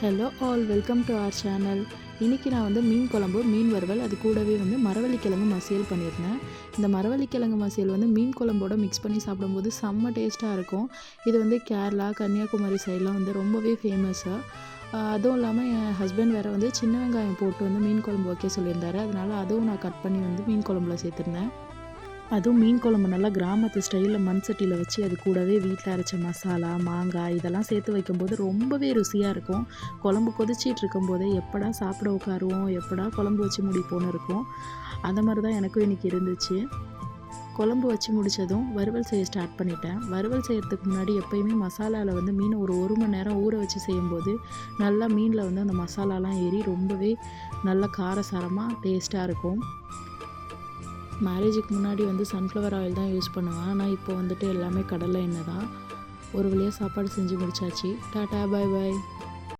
Hello all, welcome to our channel. இன்றைக்கி நான் வந்து மீன் குழம்பு, மீன் வறுவல், அது கூடவே வந்து மரவள்ளிக்கிழங்கு மசியல் பண்ணியிருந்தேன். இந்த மரவள்ளிக்கிழங்கு மசியல் வந்து மீன் குழம்போட மிக்ஸ் பண்ணி சாப்பிடும்போது செம்ம டேஸ்ட்டாக இருக்கும். இது வந்து கேரளா, கன்னியாகுமரி சைட்லாம் வந்து ரொம்பவே ஃபேமஸ்ஸு. அதுவும் இல்லாமல் என் ஹஸ்பண்ட் வேறு வந்து சின்ன வெங்காயம் போட்டு வந்து மீன் குழம்பு வைக்க சொல்லியிருந்தாரு. அதனால் அதுவும் நான் கட் பண்ணி வந்து மீன் குழம்புல சேர்த்துருந்தேன். அதுவும் மீன் குழம்பு நல்லா கிராமத்து ஸ்டைலில் மண் சட்டியில் வச்சு அது கூடவே வீட்டில் அரைச்ச மசாலா, மாங்காய் இதெல்லாம் சேர்த்து வைக்கும்போது ரொம்பவே ருசியாக இருக்கும். குழம்பு கொதிச்சிட்டு இருக்கும்போதே எப்படா சாப்பிட உட்காருவோம், எப்படா குழம்பு வச்சு முடிப்போன்னு இருக்கும். அந்த மாதிரி தான் எனக்கும் இன்றைக்கி இருந்துச்சு. குழம்பு வச்சு முடித்ததும் வறுவல் செய்ய ஸ்டார்ட் பண்ணிட்டேன். வறுவல் செய்கிறதுக்கு முன்னாடி எப்போயுமே மசாலாவில் வந்து மீன் ஒரு மணி நேரம் ஊற வச்சு செய்யும்போது நல்லா மீனில் வந்து அந்த மசாலாலாம் ஏறி ரொம்பவே நல்ல காரசாரமாக டேஸ்ட்டாக இருக்கும். மேரேஜுக்கு முன்னாடி வந்து சன்ஃப்ளவர் ஆயில் தான் யூஸ் பண்ணுவேன். ஆனால் இப்போ வந்துட்டு எல்லாமே கடலை எண்ணெய் தான். ஒரு வழியாக சாப்பாடு செஞ்சு முடிச்சாச்சு. டாடா, பாய் பாய்.